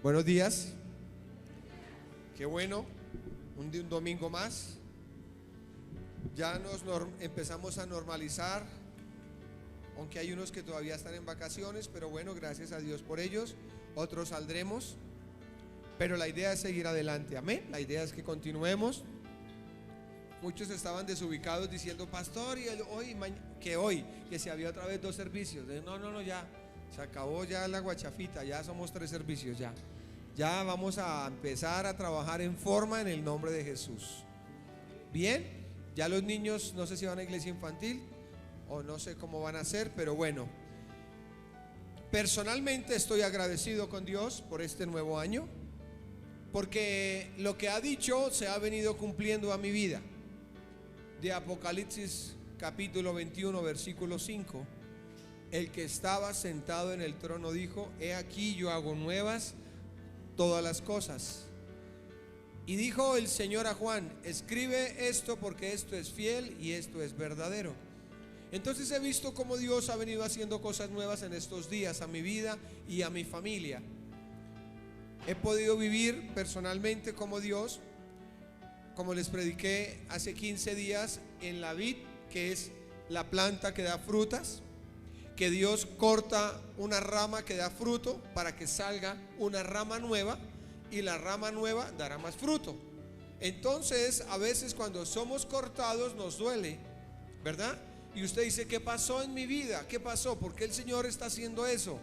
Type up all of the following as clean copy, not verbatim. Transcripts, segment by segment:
Buenos días. Qué bueno, un domingo más. Ya empezamos a normalizar, aunque hay unos que todavía están en vacaciones, pero bueno, gracias a Dios por ellos. Otros saldremos, pero la idea es seguir adelante, amén. La idea es que continuemos. Muchos estaban desubicados diciendo, pastor, y que si había otra vez 2 servicios. No, ya se acabó ya la guachafita, ya somos 3 servicios, ya vamos a empezar a trabajar en forma en el nombre de Jesús. Bien, ya los niños no sé si van a iglesia infantil o no sé cómo van a hacer, pero bueno, personalmente estoy agradecido con Dios por este nuevo año, porque lo que ha dicho se ha venido cumpliendo a mi vida. De Apocalipsis capítulo 21 versículo 5, el que estaba sentado en el trono dijo: he aquí yo hago nuevas todas las cosas. Y dijo el Señor a Juan: escribe esto, porque esto es fiel y esto es verdadero. Entonces he visto cómo Dios ha venido haciendo cosas nuevas en estos días a mi vida y a mi familia. He podido vivir personalmente como Dios, como les prediqué hace 15 días, en la vid, que es la planta que da frutas, que Dios corta una rama que da fruto para que salga una rama nueva, y la rama nueva dará más fruto. Entonces a veces cuando somos cortados nos duele, ¿verdad? Y usted dice: ¿qué pasó en mi vida? ¿Qué pasó? ¿Por qué el Señor está haciendo eso?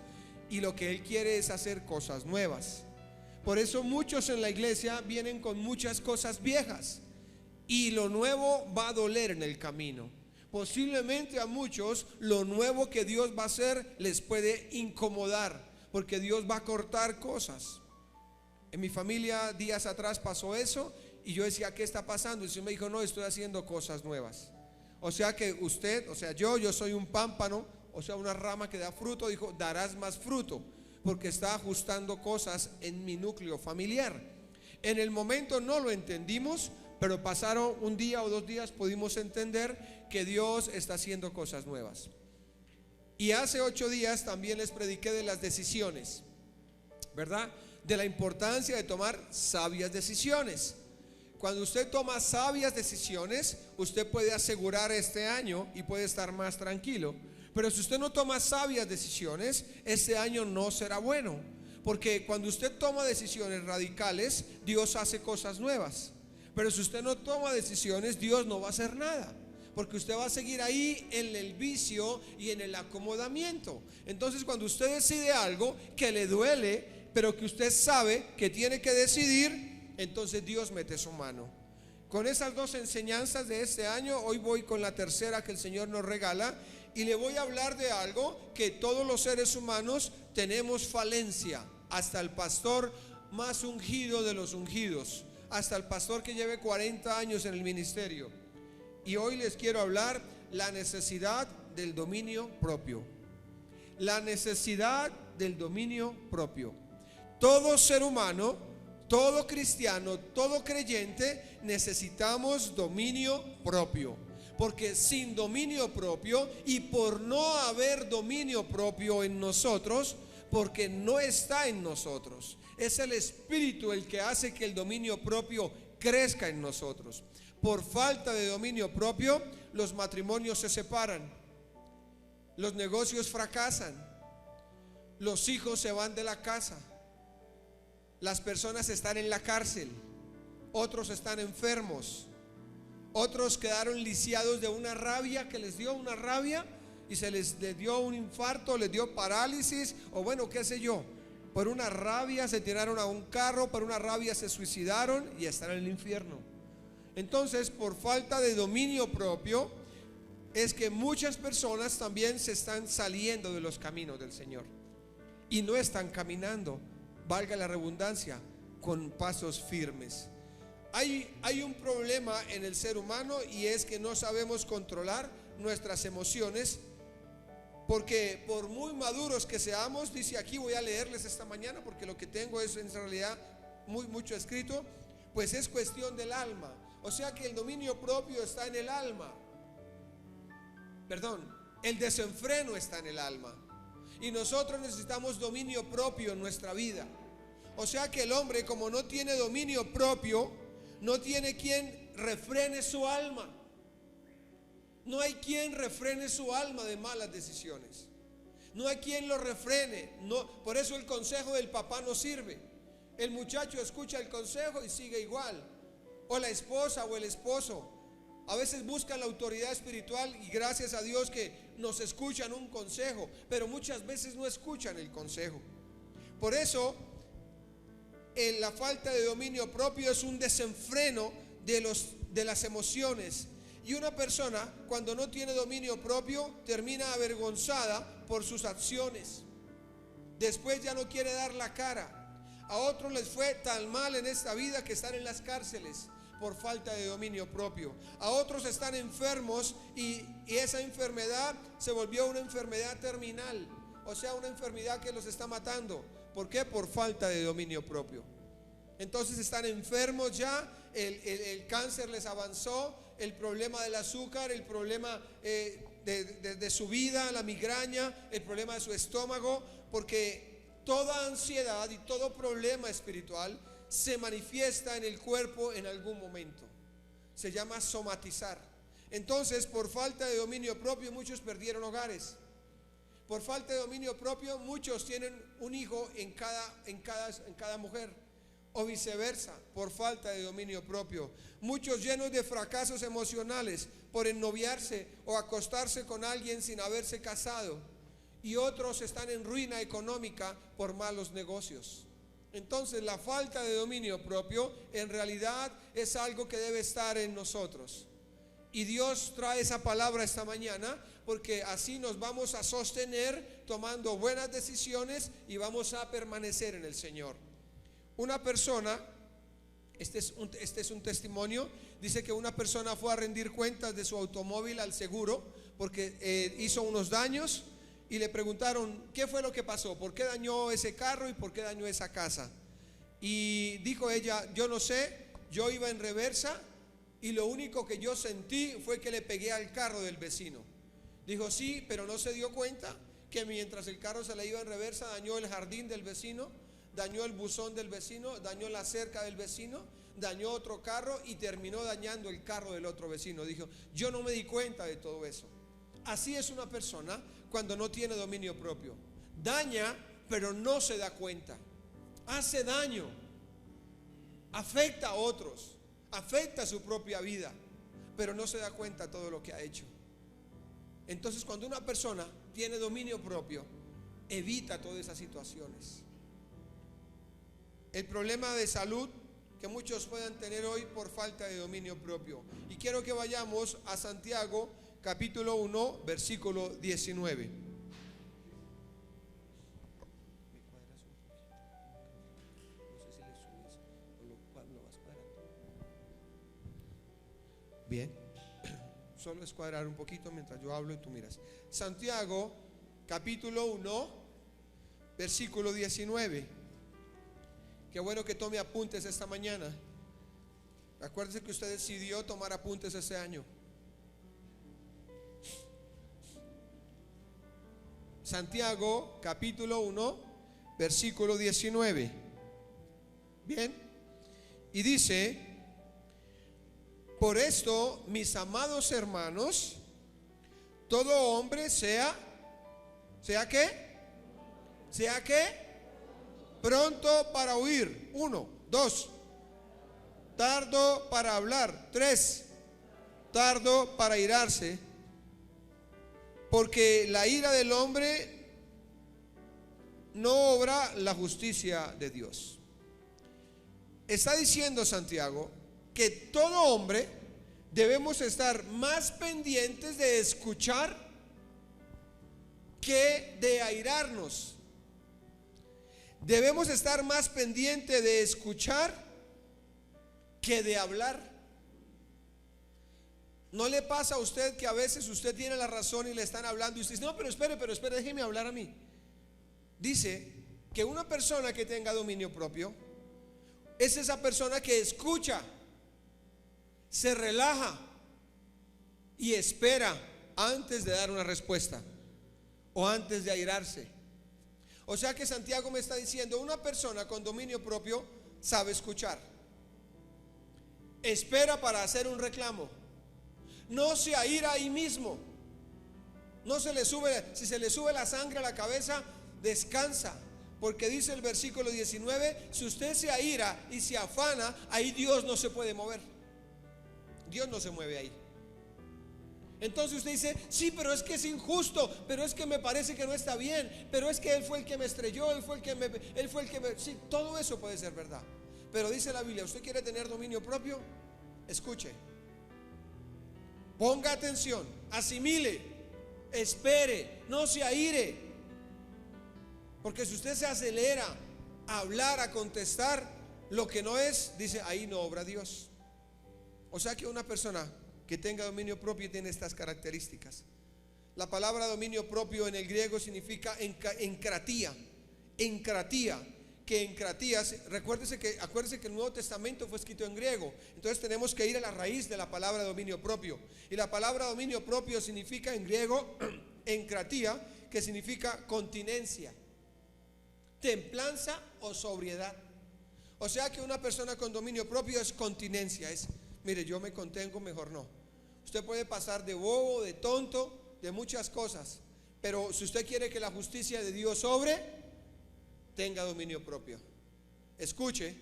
Y lo que Él quiere es hacer cosas nuevas. Por eso muchos en la iglesia vienen con muchas cosas viejas, y lo nuevo va a doler en el camino. Posiblemente a muchos lo nuevo que Dios va a hacer les puede incomodar, porque Dios va a cortar cosas. En mi familia días atrás pasó eso, y yo decía: ¿qué está pasando? Y el Señor me dijo: no, estoy haciendo cosas nuevas. O sea que usted, o sea yo soy un pámpano, o sea una rama que da fruto. Dijo: darás más fruto, porque está ajustando cosas en mi núcleo familiar. En el momento no lo entendimos, pero pasaron un día o 2 días, pudimos entender que Dios está haciendo cosas nuevas. Y hace 8 días también les prediqué de las decisiones, ¿verdad? De la importancia de tomar sabias decisiones. Cuando usted toma sabias decisiones, usted puede asegurar este año y puede estar más tranquilo. Pero si usted no toma sabias decisiones, este año no será bueno, porque cuando usted toma decisiones radicales, Dios hace cosas nuevas. Pero si usted no toma decisiones, Dios no va a hacer nada, porque usted va a seguir ahí en el vicio y en el acomodamiento. Entonces cuando usted decide algo que le duele, pero que usted sabe que tiene que decidir, entonces Dios mete su mano. Con esas 2 enseñanzas de este año, hoy voy con la tercera que el Señor nos regala, y le voy a hablar de algo que todos los seres humanos tenemos falencia, hasta el pastor más ungido de los ungidos, hasta el pastor que lleve 40 años en el ministerio. Y hoy les quiero hablar la necesidad del dominio propio. La necesidad del dominio propio. Todo ser humano, todo cristiano, todo creyente necesitamos dominio propio. Porque sin dominio propio, y por no haber dominio propio en nosotros, porque no está en nosotros, es el Espíritu el que hace que el dominio propio crezca en nosotros. Por falta de dominio propio, los matrimonios se separan, los negocios fracasan, los hijos se van de la casa, las personas están en la cárcel, otros están enfermos, otros quedaron lisiados de una rabia que les dio una rabia, y les dio un infarto, les dio parálisis, o bueno, qué sé yo. Por una rabia se tiraron a un carro, por una rabia se suicidaron y están en el infierno. Entonces, por falta de dominio propio, es que muchas personas también se están saliendo de los caminos del Señor y no están caminando, valga la redundancia, con pasos firmes. Hay un problema en el ser humano, y es que no sabemos controlar nuestras emociones, porque por muy maduros que seamos, dice aquí, voy a leerles esta mañana porque lo que tengo es en realidad mucho escrito, pues es cuestión del alma. O sea que el dominio propio está en el alma. Perdón, el desenfreno está en el alma, y nosotros necesitamos dominio propio en nuestra vida. O sea que el hombre, como no tiene dominio propio, no tiene quien refrene su alma. No hay quien refrene su alma de malas decisiones. No hay quien lo refrene. Por eso el consejo del papá no sirve. El muchacho escucha el consejo y sigue igual. O la esposa o el esposo. A veces buscan la autoridad espiritual y gracias a Dios que nos escuchan un consejo, pero muchas veces no escuchan el consejo. Por eso, la falta de dominio propio es un desenfreno de las emociones. Y una persona, cuando no tiene dominio propio, termina avergonzada por sus acciones. Después ya no quiere dar la cara. A otros les fue tan mal en esta vida que están en las cárceles por falta de dominio propio. A otros están enfermos y esa enfermedad se volvió una enfermedad terminal. O sea, una enfermedad que los está matando. ¿Por qué? Por falta de dominio propio. Entonces están enfermos ya, el cáncer les avanzó, el problema del azúcar, el problema de su vida, la migraña, el problema de su estómago, porque toda ansiedad y todo problema espiritual se manifiesta en el cuerpo en algún momento. Se llama somatizar. Entonces, por falta de dominio propio, muchos perdieron hogares. Por falta de dominio propio, muchos tienen un hijo en cada mujer. O viceversa, por falta de dominio propio. Muchos llenos de fracasos emocionales por ennoviarse o acostarse con alguien sin haberse casado. Y otros están en ruina económica por malos negocios. Entonces la falta de dominio propio en realidad es algo que debe estar en nosotros. Y Dios trae esa palabra esta mañana porque así nos vamos a sostener tomando buenas decisiones y vamos a permanecer en el Señor. Una persona, este es un testimonio, dice que una persona fue a rendir cuentas de su automóvil al seguro porque hizo unos daños y le preguntaron qué fue lo que pasó, por qué dañó ese carro y por qué dañó esa casa. Y dijo ella, yo no sé, yo iba en reversa y lo único que yo sentí fue que le pegué al carro del vecino. Dijo, sí, pero no se dio cuenta que mientras el carro se le iba en reversa dañó el jardín del vecino, dañó el buzón del vecino, dañó la cerca del vecino, dañó otro carro y terminó dañando el carro del otro vecino. Dijo, yo no me di cuenta de todo eso. Así es una persona cuando no tiene dominio propio. Daña, pero no se da cuenta. Hace daño, afecta a otros, afecta su propia vida, pero no se da cuenta de todo lo que ha hecho. Entonces, cuando una persona tiene dominio propio, evita todas esas situaciones. El problema de salud que muchos puedan tener hoy por falta de dominio propio. Y quiero que vayamos a Santiago capítulo 1 versículo 19. Bien, solo es cuadrar un poquito mientras yo hablo y tú miras. Santiago capítulo 1 versículo 19. Qué bueno que tome apuntes esta mañana. Acuérdese que usted decidió tomar apuntes este año. Santiago capítulo 1 versículo 19. Bien. Y dice, por esto, mis amados hermanos, todo hombre sea ¿qué? Sea ¿qué? Pronto para oír, 1, 2, tardo para hablar, 3, tardo para irarse, porque la ira del hombre no obra la justicia de Dios. Está diciendo Santiago que todo hombre debemos estar más pendientes de escuchar que de airarnos. Debemos estar más pendientes de escuchar que de hablar. ¿No le pasa a usted que a veces usted tiene la razón y le están hablando y usted dice, no, pero espere, déjeme hablar a mí? Dice que una persona que tenga dominio propio es esa persona que escucha, se relaja y espera antes de dar una respuesta o antes de airarse. O sea que Santiago me está diciendo, una persona con dominio propio sabe escuchar, espera para hacer un reclamo, no se aira ahí mismo, no se le sube, si se le sube la sangre a la cabeza, descansa, porque dice el versículo 19, si usted se aira y se afana, ahí Dios no se puede mover, Dios no se mueve ahí. Entonces usted dice, sí, pero es que es injusto, pero es que me parece que no está bien, pero es que él fue el que me estrelló, él fue el que me, sí, todo eso puede ser verdad. Pero dice la Biblia, ¿usted quiere tener dominio propio? Escuche, ponga atención, asimile, espere, no se aire. Porque si usted se acelera a hablar, a contestar lo que no es, dice, ahí no obra Dios. O sea que una persona que tenga dominio propio tiene estas características. La palabra dominio propio en el griego significa encratía, que encratía, acuérdese que el Nuevo Testamento fue escrito en griego. Entonces tenemos que ir a la raíz de la palabra dominio propio. Y la palabra dominio propio significa en griego encratía, que significa continencia, templanza o sobriedad. O sea que una persona con dominio propio es continencia, es, mire, yo me contengo, mejor no. Usted puede pasar de bobo, de tonto, de muchas cosas, pero si usted quiere que la justicia de Dios sobre, tenga dominio propio. Escuche,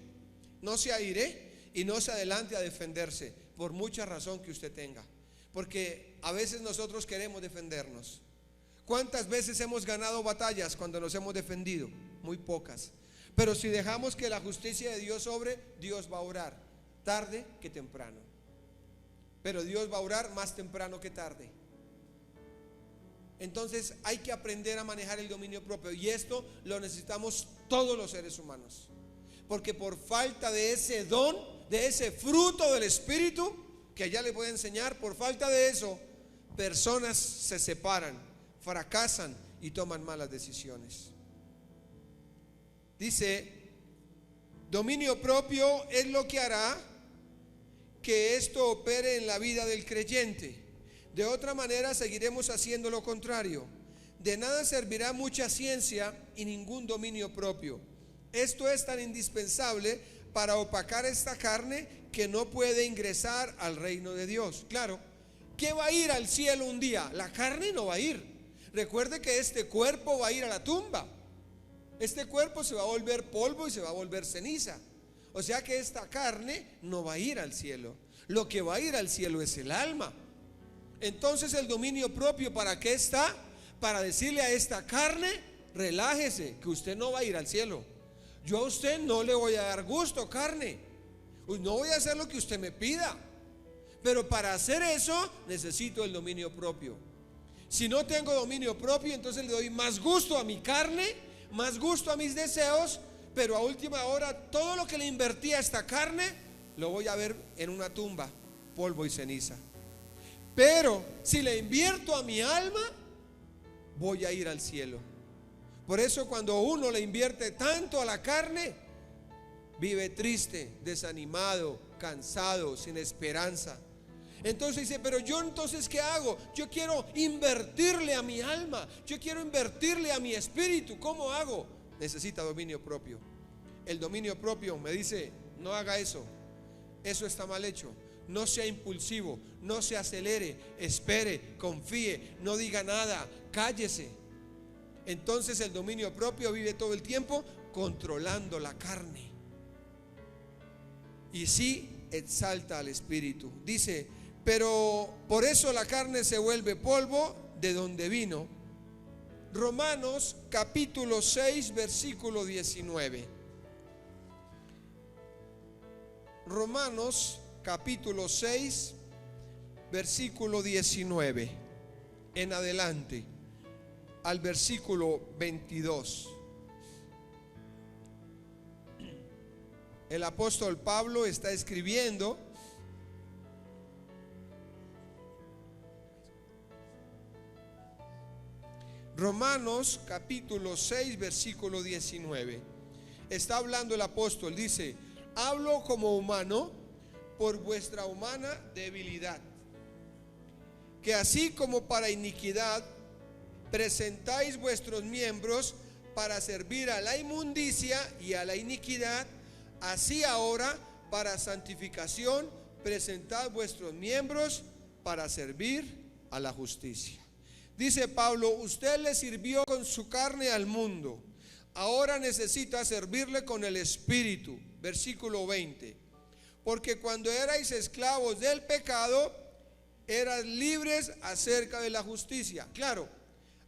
no se aire y no se adelante a defenderse por mucha razón que usted tenga, porque a veces nosotros queremos defendernos. ¿Cuántas veces hemos ganado batallas cuando nos hemos defendido? Muy pocas. Pero si dejamos que la justicia de Dios sobre, Dios va a orar tarde que temprano. Pero Dios va a orar más temprano que tarde. Entonces hay que aprender a manejar el dominio propio, y esto lo necesitamos todos los seres humanos, porque por falta de ese don, de ese fruto del Espíritu, que allá les voy a enseñar, por falta de eso, personas se separan, fracasan y toman malas decisiones. Dice, dominio propio es lo que hará que esto opere en la vida del creyente. De otra manera seguiremos haciendo lo contrario. De nada servirá mucha ciencia y ningún dominio propio. Esto es tan indispensable para opacar esta carne que no puede ingresar al reino de Dios. Claro, ¿qué va a ir al cielo un día? La carne no va a ir. Recuerde que este cuerpo va a ir a la tumba. Este cuerpo se va a volver polvo y se va a volver ceniza. O sea que esta carne no va a ir al cielo. Lo que va a ir al cielo es el alma. Entonces el dominio propio, ¿para qué está? Para decirle a esta carne, relájese, que usted no va a ir al cielo. Yo a usted no le voy a dar gusto, carne. No voy a hacer lo que usted me pida. Pero para hacer eso necesito el dominio propio. Si no tengo dominio propio, entonces le doy más gusto a mi carne, más gusto a mis deseos, pero a última hora todo lo que le invertí a esta carne lo voy a ver en una tumba, polvo y ceniza. Pero si le invierto a mi alma, voy a ir al cielo. Por eso cuando uno le invierte tanto a la carne, vive triste, desanimado, cansado, sin esperanza. Entonces dice, pero yo entonces ¿qué hago? Yo quiero invertirle a mi alma, yo quiero invertirle a mi espíritu. ¿Cómo hago? Necesita dominio propio. El dominio propio me dice, no haga eso, eso está mal hecho. No sea impulsivo, no se acelere, espere, confíe, no diga nada, cállese. Entonces el dominio propio vive todo el tiempo controlando la carne, y sí exalta al espíritu. Dice, pero por eso la carne se vuelve polvo de donde vino. Romanos capítulo 6 versículo 19. Romanos capítulo 6 versículo 19 en adelante al versículo 22. El apóstol Pablo está escribiendo Romanos capítulo 6 versículo 19. Está hablando el apóstol, dice, hablo como humano por vuestra humana debilidad, que así como para iniquidad presentáis vuestros miembros para servir a la inmundicia y a la iniquidad, así ahora para santificación presentad vuestros miembros para servir a la justicia. Dice Pablo, usted le sirvió con su carne al mundo, ahora necesita servirle con el Espíritu. Versículo 20. Porque cuando erais esclavos del pecado, eras libres acerca de la justicia. Claro,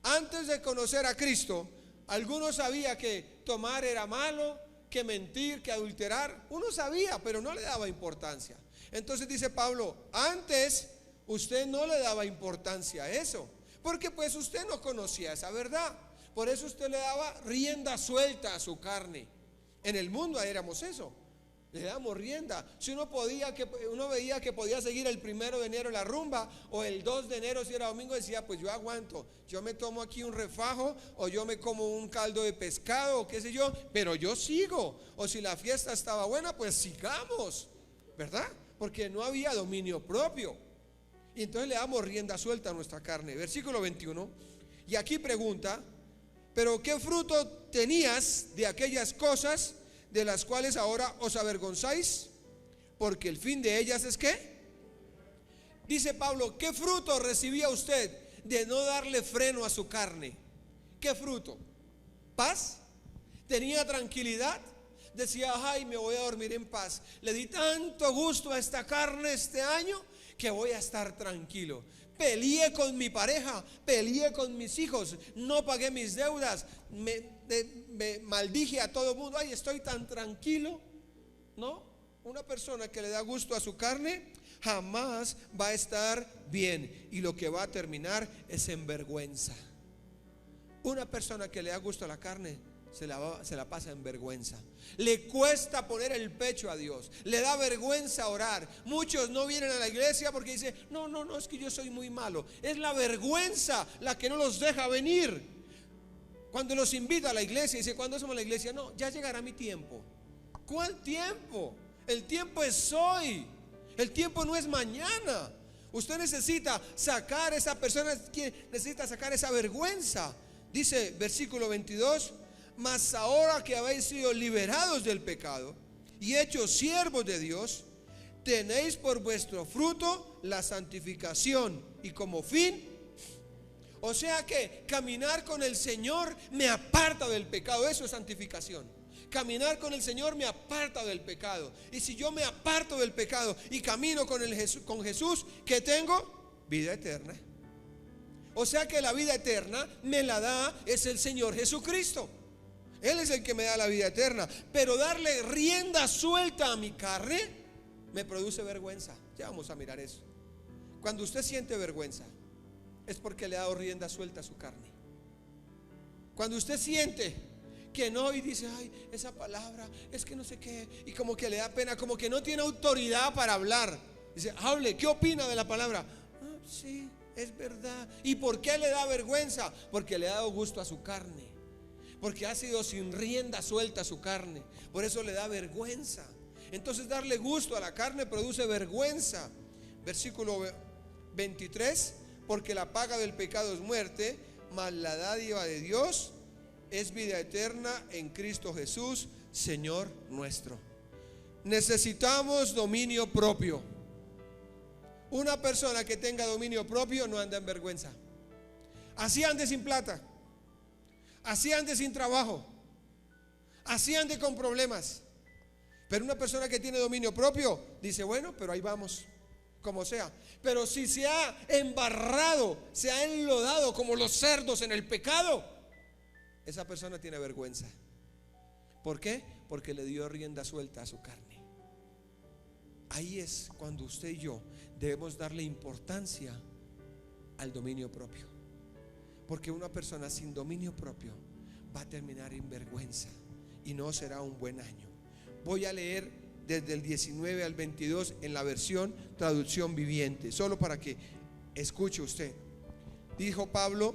antes de conocer a Cristo, algunos sabían que tomar era malo, que mentir, que adulterar. Uno sabía, pero no le daba importancia. Entonces dice Pablo, antes usted no le daba importancia a eso, porque pues usted no conocía esa verdad. Por eso usted le daba rienda suelta a su carne. En el mundo éramos eso, le damos rienda. Si uno veía que podía seguir el 1 de enero la rumba, o el 2 de enero si era domingo, decía, pues yo aguanto, yo me tomo aquí un refajo, o yo me como un caldo de pescado, o qué sé yo, pero yo sigo. O si la fiesta estaba buena, pues sigamos, ¿verdad? Porque no había dominio propio. Y entonces le damos rienda suelta a nuestra carne. Versículo 21. Y aquí pregunta, pero ¿qué fruto tenías de aquellas cosas de las cuales ahora os avergonzáis? Porque el fin de ellas es ¿qué? Dice Pablo, ¿qué fruto recibía usted de no darle freno a su carne? ¿Qué fruto? ¿Paz? ¿Tenía tranquilidad? Decía, ay, me voy a dormir en paz. Le di tanto gusto a esta carne este año que voy a estar tranquilo. Peleé con mi pareja, peleé con mis hijos, no pagué mis deudas, me maldije a todo el mundo. Ay, estoy tan tranquilo. No, una persona que le da gusto a su carne jamás va a estar bien, y lo que va a terminar es en vergüenza. Una persona que le da gusto a la carne se la pasa en vergüenza. Le cuesta poner el pecho a Dios, le da vergüenza orar. Muchos no vienen a la iglesia porque dicen, no, es que yo soy muy malo. Es la vergüenza la que no los deja venir. Cuando los invita a la iglesia, dice, ¿cuándo hacemos la iglesia? No, ya llegará mi tiempo. ¿Cuál tiempo? El tiempo es hoy. El tiempo no es mañana. Usted necesita sacar esa persona, necesita sacar esa vergüenza. Dice versículo 22, mas ahora que habéis sido liberados del pecado y hechos siervos de Dios, tenéis por vuestro fruto la santificación y como fin, o sea que caminar con el Señor me aparta del pecado. Eso es santificación. Caminar con el Señor me aparta del pecado. Y si yo me aparto del pecado y camino con Jesús, ¿qué tengo? Vida eterna. O sea que la vida eterna me la da es el Señor Jesucristo. Él es el que me da la vida eterna. Pero darle rienda suelta a mi carne me produce vergüenza. Ya vamos a mirar eso. Cuando usted siente vergüenza, es porque le ha dado rienda suelta a su carne. Cuando usted siente que no y dice, ay, esa palabra, es que no sé qué, y como que le da pena, como que no tiene autoridad para hablar, dice, hable, ¿qué opina de la palabra? Ah, sí, es verdad. ¿Y por qué le da vergüenza? Porque le ha dado gusto a su carne, porque ha sido sin rienda suelta a su carne, por eso le da vergüenza. Entonces darle gusto a la carne produce vergüenza. Versículo 23, porque la paga del pecado es muerte, mas la dádiva de Dios es vida eterna en Cristo Jesús, Señor nuestro. Necesitamos dominio propio. Una persona que tenga dominio propio no anda en vergüenza. Así ande sin plata, así ande sin trabajo, así ande con problemas. Pero una persona que tiene dominio propio dice, bueno, pero ahí vamos, como sea. Pero si se ha embarrado, se ha enlodado como los cerdos en el pecado, esa persona tiene vergüenza. ¿Por qué? Porque le dio rienda suelta a su carne. Ahí es cuando usted y yo debemos darle importancia al dominio propio. Porque una persona sin dominio propio va a terminar en vergüenza y no será un buen año. Voy a leer desde el 19 al 22 en la versión traducción viviente, solo para que escuche usted. Dijo Pablo,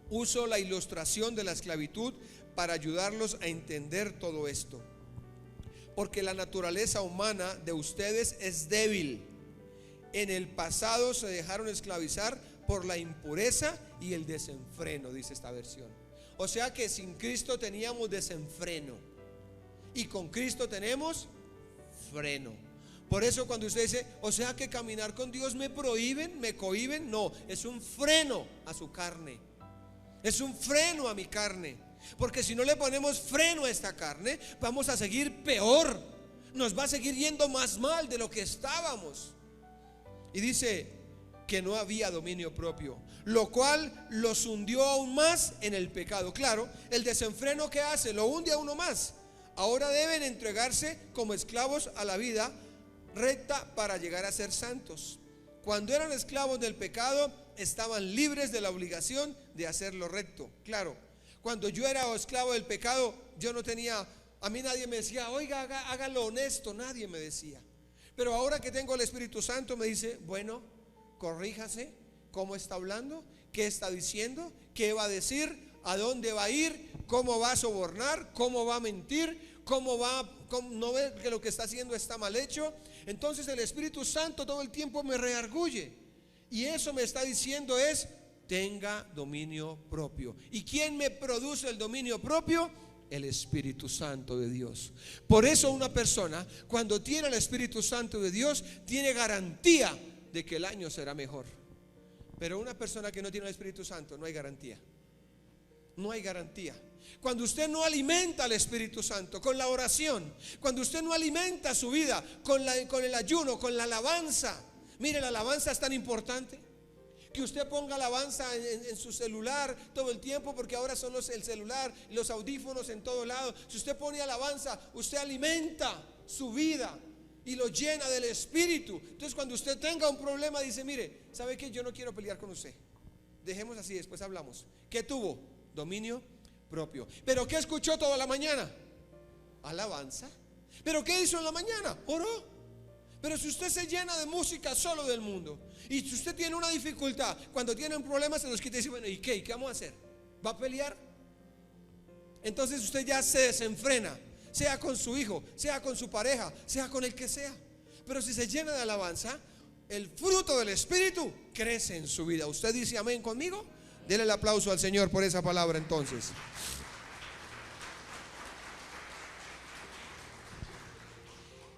uso la ilustración de la esclavitud para ayudarlos a entender todo esto. Porque la naturaleza humana de ustedes es débil. En el pasado se dejaron esclavizar por la impureza y el desenfreno, dice esta versión. O sea que sin Cristo teníamos desenfreno y con Cristo tenemos freno. Por eso cuando usted dice, o sea que caminar con Dios me prohíben, me cohíben, no, es un freno a su carne. Es un freno a mi carne. Porque si no le ponemos freno a esta carne, vamos a seguir peor. Nos va a seguir yendo más mal de lo que estábamos. Y dice que no había dominio propio, lo cual los hundió aún más en el pecado. Claro, el desenfreno que hace lo hunde a uno más. Ahora deben entregarse como esclavos a la vida recta para llegar a ser santos. Cuando eran esclavos del pecado, estaban libres de la obligación de hacer lo recto. Claro, cuando yo era esclavo del pecado, yo no tenía, a mí nadie me decía, oiga, haga lo honesto, nadie me decía. Pero ahora que tengo el Espíritu Santo me dice, bueno, corríjase, cómo está hablando, qué está diciendo, qué va a decir, a dónde va a ir, cómo va a sobornar, cómo va a mentir, cómo no ve que lo que está haciendo está mal hecho. Entonces el Espíritu Santo todo el tiempo me redarguye. Y eso me está diciendo es, tenga dominio propio. ¿Y quién me produce el dominio propio? El Espíritu Santo de Dios. Por eso una persona cuando tiene el Espíritu Santo de Dios tiene garantía de que el año será mejor. Pero una persona que no tiene el Espíritu Santo no hay garantía. No hay garantía. Cuando usted no alimenta al Espíritu Santo con la oración, cuando usted no alimenta su vida con el ayuno, con la alabanza. Mire, la alabanza es tan importante que usted ponga alabanza en su celular todo el tiempo, porque ahora son el celular, los audífonos en todo lado. Si usted pone alabanza, usted alimenta su vida y lo llena del Espíritu. Entonces cuando usted tenga un problema dice, mire, ¿sabe qué? Yo no quiero pelear con usted, dejemos así, después hablamos. ¿Qué tuvo? Dominio propio. ¿Pero qué escuchó toda la mañana? Alabanza. ¿Pero qué hizo en la mañana? Oró. Pero si usted se llena de música solo del mundo, y si usted tiene una dificultad, cuando tiene un problema se nos quita y dice, bueno, ¿y qué? ¿Qué vamos a hacer? ¿Va a pelear? Entonces usted ya se desenfrena, sea con su hijo, sea con su pareja, sea con el que sea. Pero si se llena de alabanza, el fruto del Espíritu crece en su vida. ¿Usted dice amén conmigo? Denle el aplauso al Señor por esa palabra entonces.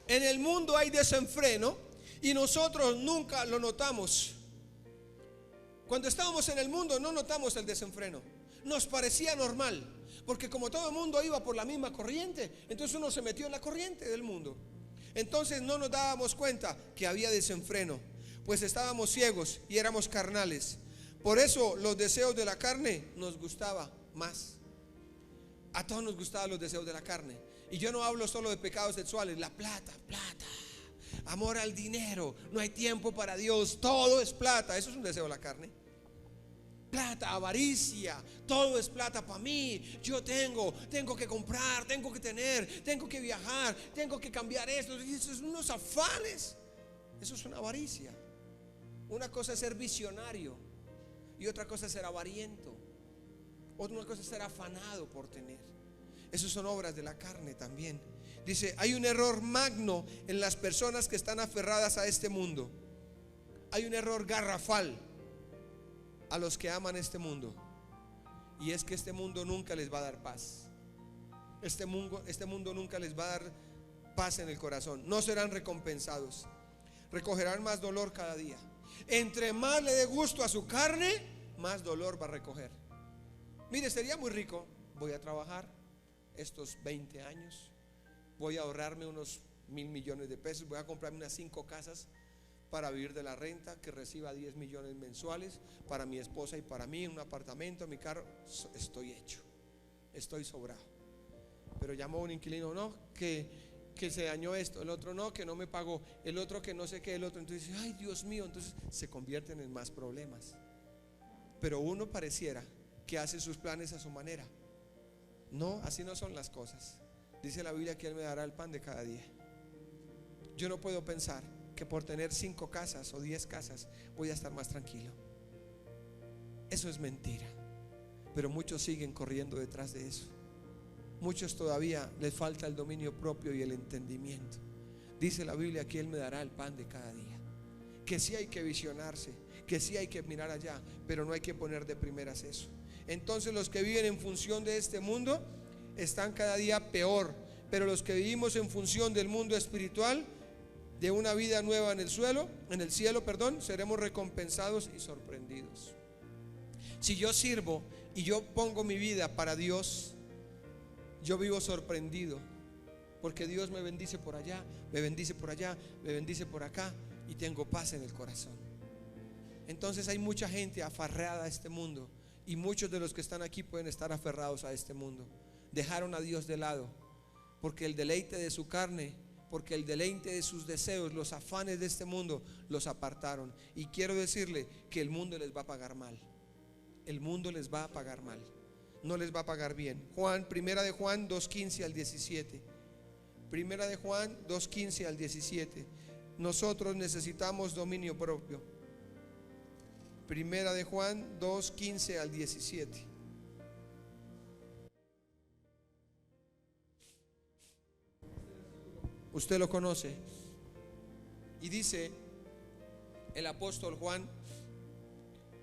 En el mundo hay desenfreno y nosotros nunca lo notamos. Cuando estábamos en el mundo no notamos el desenfreno. Nos parecía normal, porque como todo el mundo iba por la misma corriente, entonces uno se metió en la corriente del mundo. Entonces no nos dábamos cuenta que había desenfreno, pues estábamos ciegos y éramos carnales. Por eso los deseos de la carne nos gustaba más. A todos nos gustaban los deseos de la carne. Y yo no hablo solo de pecados sexuales, la plata, amor al dinero, no hay tiempo para Dios, todo es plata, eso es un deseo de la carne. Plata, avaricia, todo es plata para mí, yo tengo que comprar, tengo que tener, tengo que viajar, tengo que cambiar esto, eso es unos afanes, eso es una avaricia. Una cosa es ser visionario y otra cosa es ser avariento, otra cosa es ser afanado por tener. Esas son obras de la carne también. Dice, hay un error magno en las personas que están aferradas a este mundo. Hay un error garrafal a los que aman este mundo. Y es que este mundo nunca les va a dar paz. Este mundo nunca les va a dar paz en el corazón. No serán recompensados. Recogerán más dolor cada día. Entre más le dé gusto a su carne, más dolor va a recoger. Mire, sería muy rico. Voy a trabajar estos 20 años, voy a ahorrarme unos 1,000 millones de pesos, voy a comprarme unas 5 casas para vivir de la renta, que reciba 10 millones mensuales para mi esposa y para mí, un apartamento, mi carro. Estoy hecho, estoy sobrado. Pero llamó un inquilino, no, que se dañó esto, el otro no, que no me pagó, el otro que no sé qué, el otro. Entonces, ay Dios mío, entonces se convierten en más problemas. Pero uno pareciera que hace sus planes a su manera. No, así no son las cosas. Dice la Biblia que Él me dará el pan de cada día. Yo no puedo pensar que por tener 5 casas o 10 casas voy a estar más tranquilo. Eso es mentira. Pero muchos siguen corriendo detrás de eso. Muchos todavía les falta el dominio propio y el entendimiento. Dice la Biblia que Él me dará el pan de cada día. Que sí hay que visionarse, que sí hay que mirar allá, pero no hay que poner de primeras eso. Entonces los que viven en función de este mundo están cada día peor, pero los que vivimos en función del mundo espiritual, de una vida nueva en el cielo, seremos recompensados y sorprendidos. Si yo sirvo y yo pongo mi vida para Dios, yo vivo sorprendido, porque Dios me bendice por allá, me bendice por allá, me bendice por acá, y tengo paz en el corazón. Entonces hay mucha gente aferrada a este mundo, y muchos de los que están aquí pueden estar aferrados a este mundo. Dejaron a Dios de lado, porque el deleite de su carne, porque el deleite de sus deseos, los afanes de este mundo los apartaron. Y quiero decirle que el mundo les va a pagar mal. El mundo les va a pagar mal, no les va a pagar bien. Primera de Juan 2:15 al 17. Primera de Juan 2:15 al 17. Nosotros necesitamos dominio propio. Primera de Juan 2:15 al 17. Usted lo conoce. Y dice el apóstol Juan: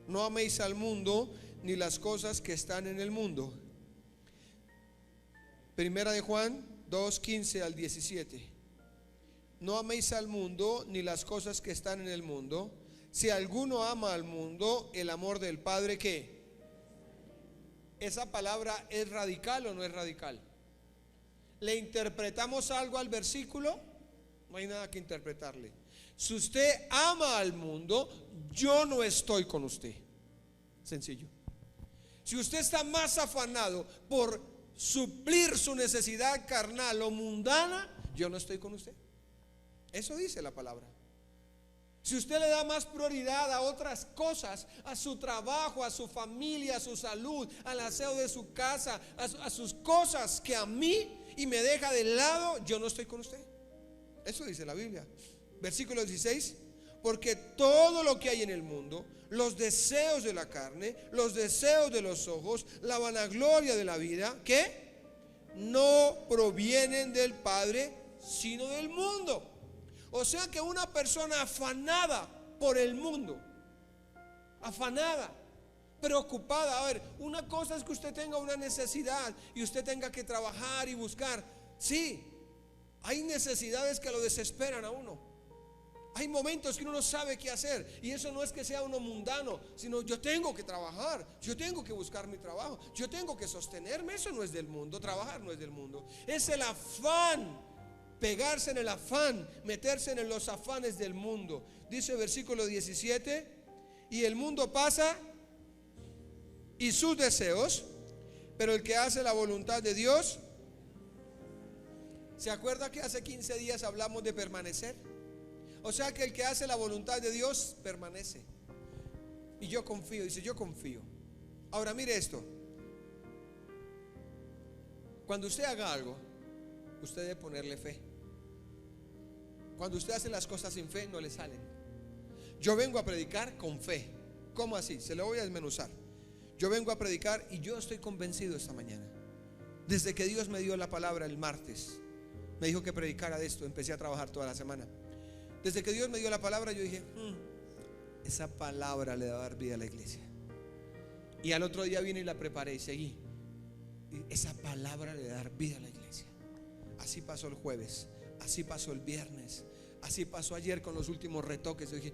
no améis al mundo ni las cosas que están en el mundo. Primera de Juan 2:15 al 17. No améis al mundo ni las cosas que están en el mundo. Si alguno ama al mundo, el amor del Padre, ¿qué? ¿Esa palabra es radical o no es radical? ¿Le interpretamos algo al versículo? No hay nada que interpretarle. Si usted ama al mundo, yo no estoy con usted. Sencillo. Si usted está más afanado por suplir su necesidad carnal o mundana, yo no estoy con usted. Eso dice la palabra. Si usted le da más prioridad a otras cosas, a su trabajo, a su familia, a su salud, al aseo de su casa, a sus cosas, que a mí, y me deja de lado, yo no estoy con usted. Eso dice la Biblia. Versículo 16. Porque todo lo que hay en el mundo, los deseos de la carne, los deseos de los ojos, la vanagloria de la vida, ¿qué? No provienen del Padre, sino del mundo. O sea que una persona afanada por el mundo, afanada, preocupada. A ver, una cosa es que usted tenga una necesidad y usted tenga que trabajar y buscar. Sí, hay necesidades que lo desesperan a uno. Hay momentos que uno no sabe qué hacer, y eso no es que sea uno mundano, sino yo tengo que trabajar, yo tengo que buscar mi trabajo, yo tengo que sostenerme. Eso no es del mundo, trabajar no es del mundo. Es el afán, pegarse en el afán, meterse en los afanes del mundo. Dice versículo 17: y el mundo pasa y sus deseos, pero el que hace la voluntad de Dios. ¿Se acuerda que hace 15 días hablamos de permanecer? O sea que el que hace la voluntad de Dios permanece. Y yo confío, dice, yo confío. Ahora mire esto. Cuando usted haga algo, usted debe ponerle fe. Cuando usted hace las cosas sin fe, no le salen. Yo vengo a predicar con fe. ¿Cómo así? Se lo voy a desmenuzar. Yo vengo a predicar y yo estoy convencido esta mañana. Desde que Dios me dio la palabra el martes, me dijo que predicara de esto, empecé a trabajar toda la semana. Desde que Dios me dio la palabra, yo dije, esa palabra le va a dar vida a la iglesia. Y al otro día vine y la preparé y seguí. Y esa palabra le va a dar vida a la iglesia. Así pasó el jueves, así pasó el viernes, así pasó ayer con los últimos retoques. Yo dije,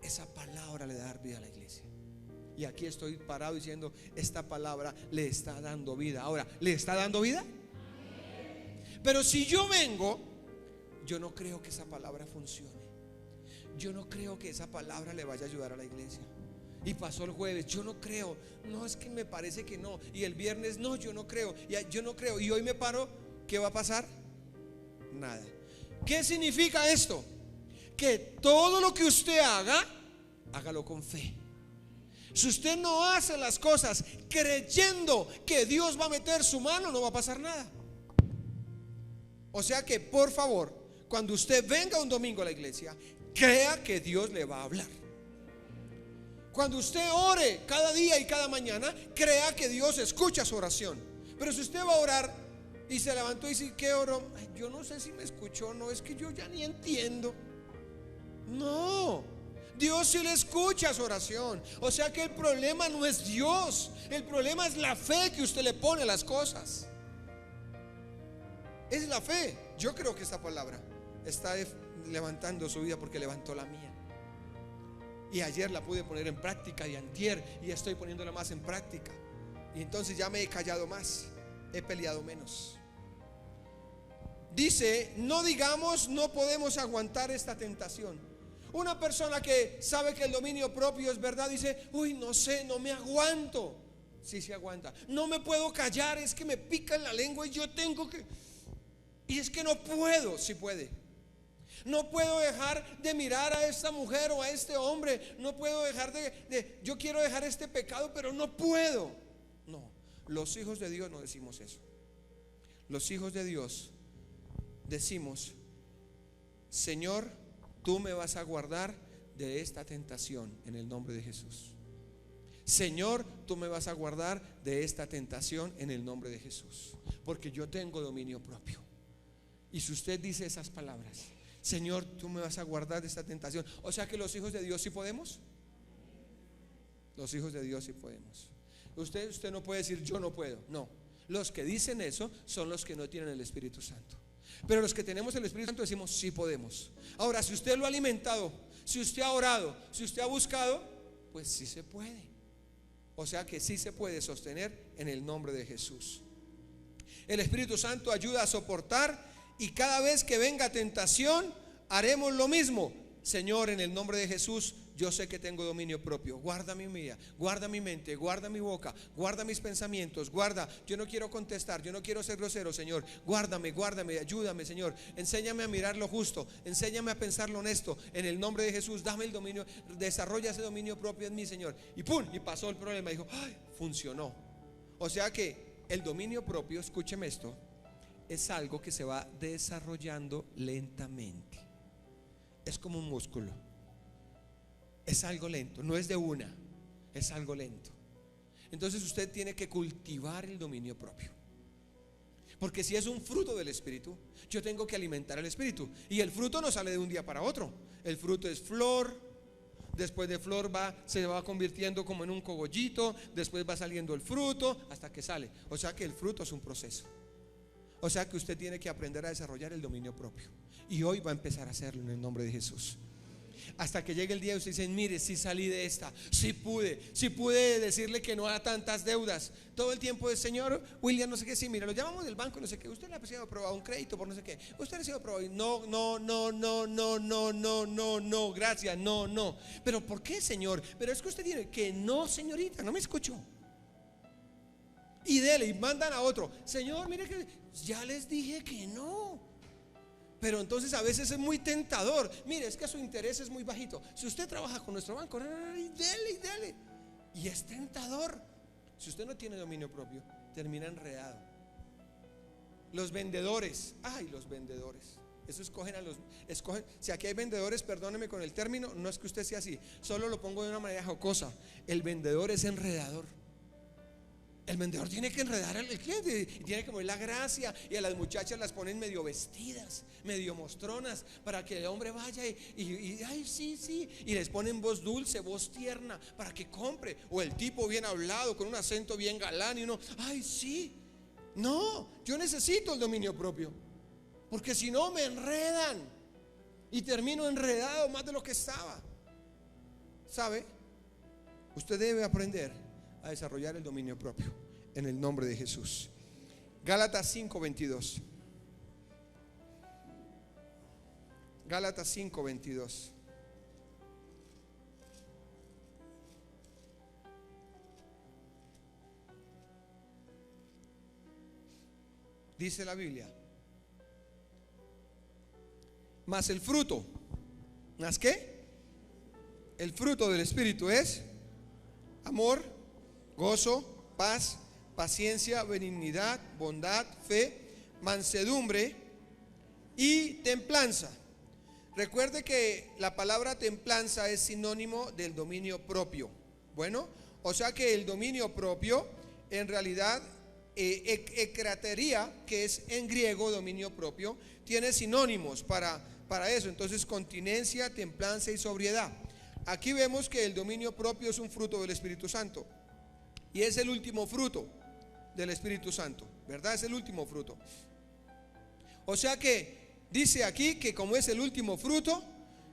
esa palabra le va a dar vida a la iglesia. Y aquí estoy parado diciendo, esta palabra le está dando vida. Ahora, ¿le está dando vida? Pero si yo vengo, yo no creo que esa palabra funcione. Yo no creo que esa palabra le vaya a ayudar a la iglesia. Y pasó el jueves, yo no creo. No, es que me parece que no. Y el viernes, no, yo no creo. Y yo no creo. Y hoy me paro, ¿qué va a pasar? Nada. ¿Qué significa esto? Que todo lo que usted haga, hágalo con fe. Si usted no hace las cosas creyendo que Dios va a meter su mano, no va a pasar nada. O sea que, por favor, cuando usted venga un domingo a la iglesia, crea que Dios le va a hablar. Cuando usted ore cada día y cada mañana, crea que Dios escucha su oración. Pero si usted va a orar y se levantó y dice, ¿qué oró? Yo no sé si me escuchó, no, es que yo ya ni entiendo. No, Dios sí le escucha su oración. O sea que el problema no es Dios, el problema es la fe que usted le pone a las cosas. Es la fe. Yo creo que esta palabra está levantando su vida porque levantó la mía. Y ayer la pude poner en práctica, y antier, y estoy poniéndola más en práctica. Y entonces ya me he callado más, he peleado menos. Dice, no digamos no podemos aguantar esta tentación. Una persona que sabe que el dominio propio es verdad dice, uy, no sé, no me aguanto. Sí se aguanta. No me puedo callar, es que me pica en la lengua y yo tengo que... Y es que no puedo. Sí puede. No puedo dejar de mirar a esta mujer o a este hombre. No puedo dejar yo quiero dejar este pecado, pero no puedo. No, los hijos de Dios no decimos eso. Los hijos de Dios decimos, Señor, tú me vas a guardar de esta tentación en el nombre de Jesús. Señor, tú me vas a guardar de esta tentación en el nombre de Jesús, porque yo tengo dominio propio. Y si usted dice esas palabras, Señor, tú me vas a guardar de esta tentación, o sea que los hijos de Dios sí podemos. Los hijos de Dios sí podemos. Usted no puede decir yo no puedo. No, los que dicen eso son los que no tienen el Espíritu Santo. Pero los que tenemos el Espíritu Santo decimos sí podemos. Ahora, si usted lo ha alimentado, si usted ha orado, si usted ha buscado, pues sí se puede. O sea que sí se puede sostener en el nombre de Jesús. El Espíritu Santo ayuda a soportar, y cada vez que venga tentación haremos lo mismo. Señor, en el nombre de Jesús, yo sé que tengo dominio propio. Guarda mi vida, guarda mi mente, guarda mi boca, guarda mis pensamientos, guarda. Yo no quiero contestar, yo no quiero ser grosero, Señor. Guárdame, guárdame, ayúdame, Señor. Enséñame a mirar lo justo, enséñame a pensar lo honesto. En el nombre de Jesús, dame el dominio, desarrolla ese dominio propio en mí, Señor. Y pum, y pasó el problema. Dijo, ay, funcionó. O sea que el dominio propio, escúcheme esto, es algo que se va desarrollando lentamente. Es como un músculo. Es algo lento, no es de una, es algo lento. Entonces usted tiene que cultivar el dominio propio. Porque si es un fruto del Espíritu, yo tengo que alimentar el Espíritu. Y el fruto no sale de un día para otro. El fruto es flor. Después de flor se va convirtiendo como en un cogollito. Después va saliendo el fruto hasta que sale. O sea que el fruto es un proceso. O sea que usted tiene que aprender a desarrollar el dominio propio. Y hoy va a empezar a hacerlo en el nombre de Jesús. Hasta que llegue el día y usted dice, mire, sí salí de esta, sí pude decirle que no a tantas deudas. Todo el tiempo el señor William, no sé qué, sí, mira, lo llamamos del banco, no sé qué, usted le ha sido aprobado un crédito por no sé qué, usted le ha sido aprobado, no, gracias, no. Pero ¿por qué, señor? Pero es que usted tiene que no, señorita, no me escuchó. Y dele, y mandan a otro, señor, mire que ya les dije que no. Pero entonces a veces es muy tentador. Mire, es que su interés es muy bajito. Si usted trabaja con nuestro banco, dele. Y es tentador. Si usted no tiene dominio propio, termina enredado. Los vendedores, los vendedores. Eso escogen. Si aquí hay vendedores, perdóneme con el término, no es que usted sea así, solo lo pongo de una manera jocosa. El vendedor es enredador. El vendedor tiene que enredar al cliente y tiene que mover la gracia, y a las muchachas las ponen medio vestidas, medio mostronas, para que el hombre vaya y ay, sí, y les ponen voz dulce, voz tierna, para que compre. O el tipo bien hablado, con un acento bien galán, y uno, ay, sí. No, yo necesito el dominio propio, porque si no me enredan y termino enredado más de lo que estaba. ¿Sabe? Usted debe aprender a desarrollar el dominio propio en el nombre de Jesús. Gálatas 5:22. Gálatas 5:22. Dice la Biblia: mas el fruto, ¿más qué? El fruto del Espíritu es amor, gozo, paz, paciencia, benignidad, bondad, fe, mansedumbre y templanza. Recuerde que la palabra templanza es sinónimo del dominio propio. Bueno, o sea que el dominio propio en realidad ekrateria, que es en griego dominio propio, tiene sinónimos para eso. Entonces, continencia, templanza y sobriedad. aquí vemos que el dominio propio es un fruto del Espíritu Santo. Y es el último fruto del Espíritu Santo, ¿verdad? Es el último fruto. O sea que dice aquí que como es el último fruto,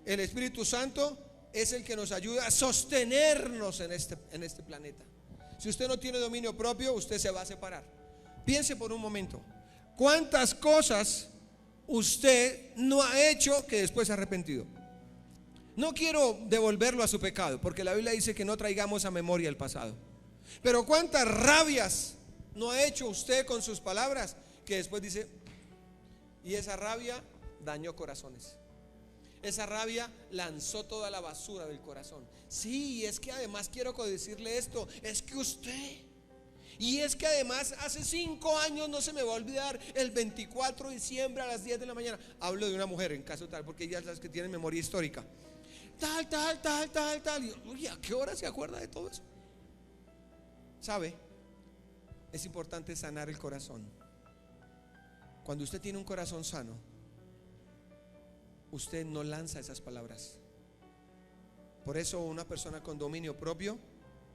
el Espíritu Santo es el que nos ayuda a sostenernos en este planeta. Si usted no tiene dominio propio, usted se va a separar. Piense por un momento, ¿cuántas cosas usted no ha hecho que después se ha arrepentido? No quiero devolverlo a su pecado, porque la Biblia dice que no traigamos a memoria el pasado. Pero ¿cuántas rabias no ha hecho usted con sus palabras que después dice, y esa rabia dañó corazones? Esa rabia lanzó toda la basura del corazón. Sí, es que además quiero decirle esto, es que usted, y es que además hace 5 años no se me va a olvidar, el 24 de diciembre a las 10 de la mañana. Hablo de una mujer en caso tal, porque ellas las que tienen memoria histórica. Tal. Y, uy, ¿a qué hora se acuerda de todo eso? ¿Sabe? Es importante sanar el corazón. Cuando usted tiene un corazón sano, usted no lanza esas palabras. Por eso una persona con dominio propio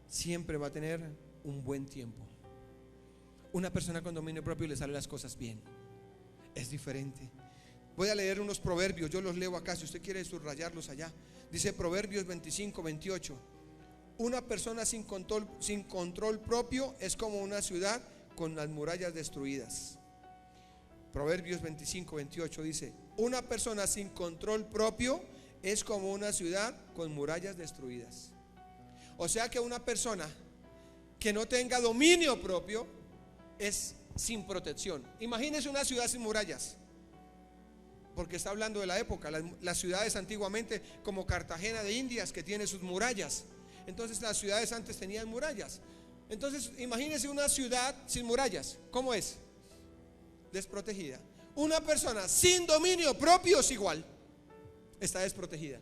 siempre va a tener un buen tiempo. Una persona con dominio propio le salen las cosas bien. Es diferente. Voy a leer unos proverbios, yo los leo acá, si usted quiere subrayarlos allá. Dice Proverbios 25-28. Una persona sin control propio es como una ciudad con las murallas destruidas. Proverbios 25-28 dice: una persona sin control propio es como una ciudad con murallas destruidas. O sea que una persona que no tenga dominio propio es sin protección. Imagínese una ciudad sin murallas, porque está hablando de la época. Las ciudades antiguamente, como Cartagena de Indias, que tiene sus murallas. Entonces las ciudades antes tenían murallas. Entonces imagínese una ciudad sin murallas. ¿Cómo es? Desprotegida. Una persona sin dominio propio es igual. Está desprotegida.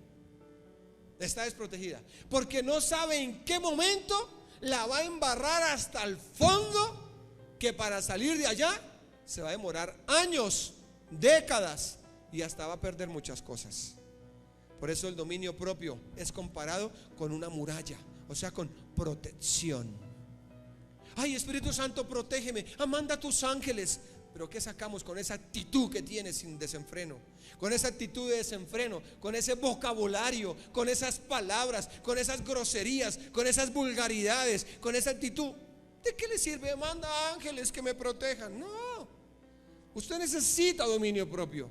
Está desprotegida, porque no sabe en qué momento la va a embarrar hasta el fondo, que para salir de allá se va a demorar años, décadas, y hasta va a perder muchas cosas. Por eso el dominio propio es comparado con una muralla, o sea, con protección. Ay, Espíritu Santo, protégeme, manda a tus ángeles. Pero ¿qué sacamos con esa actitud que tienes sin desenfreno? Con esa actitud de desenfreno, con ese vocabulario, con esas palabras, con esas groserías, con esas vulgaridades, con esa actitud. ¿De qué le sirve? Manda ángeles que me protejan. No, usted necesita dominio propio.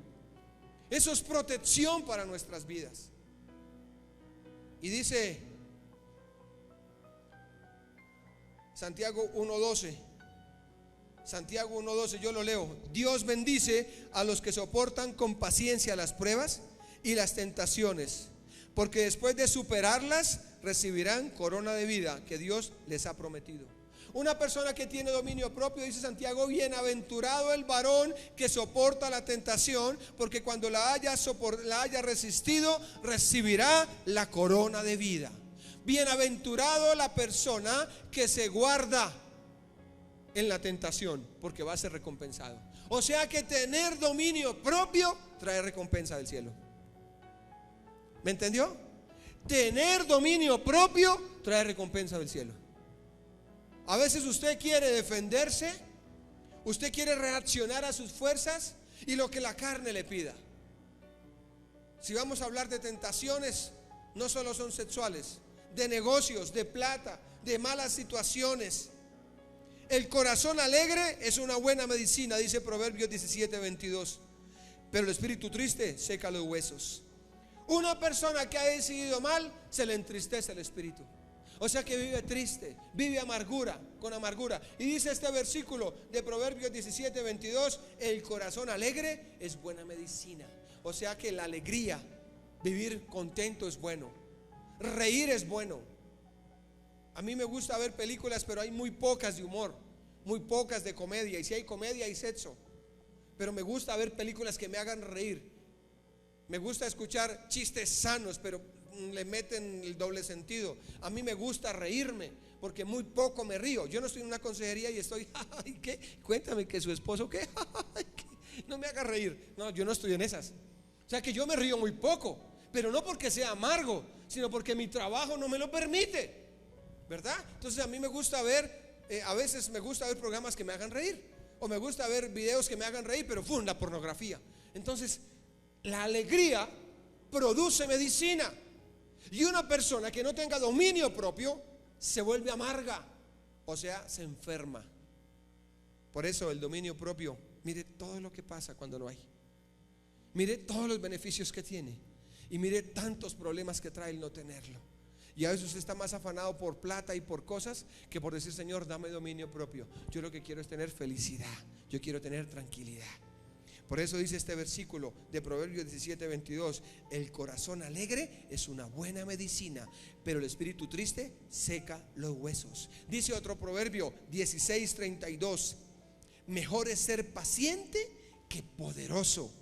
Eso es protección para nuestras vidas. Y dice Santiago 1:12. Santiago 1:12, yo lo leo. Dios bendice a los que soportan con paciencia las pruebas y las tentaciones, porque después de superarlas recibirán corona de vida que Dios les ha prometido. Una persona que tiene dominio propio, dice Santiago, bienaventurado el varón que soporta la tentación, porque cuando la haya resistido, recibirá la corona de vida. Bienaventurado la persona que se guarda en la tentación, porque va a ser recompensado. O sea que tener dominio propio trae recompensa del cielo. ¿Me entendió? Tener dominio propio trae recompensa del cielo. A veces usted quiere defenderse, usted quiere reaccionar a sus fuerzas y lo que la carne le pida. Si vamos a hablar de tentaciones, no solo son sexuales, de negocios, de plata, de malas situaciones. El corazón alegre es una buena medicina, dice Proverbios 17:22. Pero el espíritu triste seca los huesos. Una persona que ha decidido mal, se le entristece el espíritu. O sea que vive triste, vive amargura, con amargura. Y dice este versículo de Proverbios 17:22, el corazón alegre es buena medicina. O sea que la alegría, vivir contento es bueno. Reír es bueno. A mí me gusta ver películas, pero hay muy pocas de humor, muy pocas de comedia. Y si hay comedia, hay sexo. Pero me gusta ver películas que me hagan reír. Me gusta escuchar chistes sanos, pero le meten el doble sentido. A mí me gusta reírme, porque muy poco me río. Yo no estoy en una consejería y estoy, ay, ¿qué? Cuéntame que su esposo, ¿qué? No me haga reír. No, yo no estoy en esas. O sea que yo me río muy poco, pero no porque sea amargo, sino porque mi trabajo no me lo permite, ¿verdad? Entonces a mí me gusta ver, a veces me gusta ver programas que me hagan reír, o me gusta ver videos que me hagan reír, pero ¡fum!, la pornografía. Entonces la alegría produce medicina, y una persona que no tenga dominio propio se vuelve amarga, o sea, se enferma. Por eso el dominio propio, mire todo lo que pasa cuando no hay. Mire todos los beneficios que tiene, y mire tantos problemas que trae el no tenerlo. Y a veces usted está más afanado por plata y por cosas que por decir: Señor, dame dominio propio. Yo lo que quiero es tener felicidad, yo quiero tener tranquilidad. Por eso dice este versículo de Proverbios 17:22: el corazón alegre es una buena medicina, pero el espíritu triste seca los huesos. Dice otro proverbio 16:32: mejor es ser paciente que poderoso,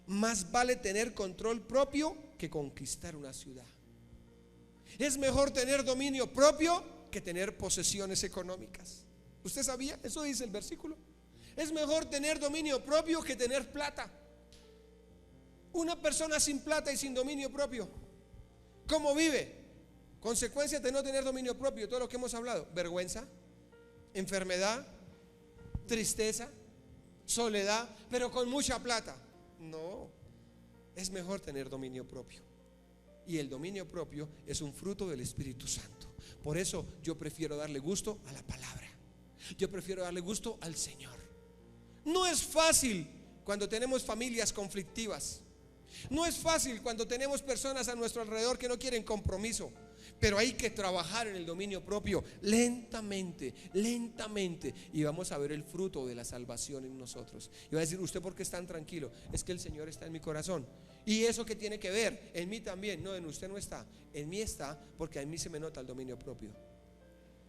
más vale tener control propio que conquistar una ciudad. Es mejor tener dominio propio que tener posesiones económicas. ¿Usted sabía? Eso dice el versículo. Es mejor tener dominio propio que tener plata. Una persona sin plata y sin dominio propio, ¿cómo vive? Consecuencias de no tener dominio propio, todo lo que hemos hablado: vergüenza, enfermedad, tristeza, soledad, pero con mucha plata. No, es mejor tener dominio propio. Y el dominio propio es un fruto del Espíritu Santo. Por eso yo prefiero darle gusto a la palabra, yo prefiero darle gusto al Señor. No es fácil cuando tenemos familias conflictivas, no es fácil cuando tenemos personas a nuestro alrededor que no quieren compromiso, pero hay que trabajar en el dominio propio lentamente, lentamente, y vamos a ver el fruto de la salvación en nosotros. Y va a decir: ¿usted por qué es tan tranquilo? Es que el Señor está en mi corazón. ¿Y eso qué tiene que ver? En mí también. No, en usted no está, en mí está, porque en mí se me nota el dominio propio.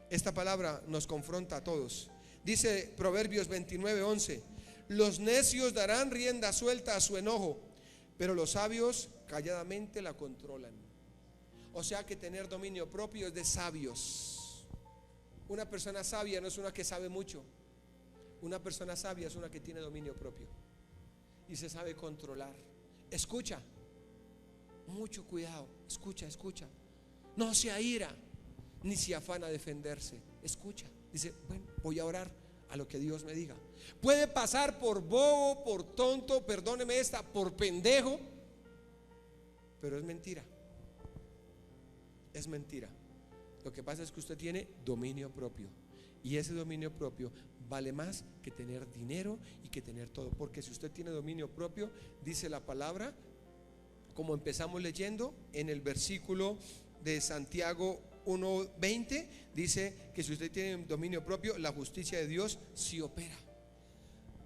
Esta palabra nos confronta a todos. Dice Proverbios 29:11: los necios darán rienda suelta a su enojo, pero los sabios calladamente la controlan. O sea que tener dominio propio es de sabios. Una persona sabia no es una que sabe mucho. Una persona sabia es una que tiene dominio propio y se sabe controlar. Escucha, mucho cuidado, escucha, escucha. No se aira ni se afana a defenderse. Escucha, dice: bueno, voy a orar a lo que Dios me diga. Puede pasar por bobo, por tonto, perdóneme esta, por pendejo, pero es mentira. Es mentira. Lo que pasa es que usted tiene dominio propio, y ese dominio propio vale más que tener dinero y que tener todo. Porque si usted tiene dominio propio, dice la palabra, como empezamos leyendo en el versículo de Santiago 1:20, dice que si usted tiene dominio propio, la justicia de Dios sí opera.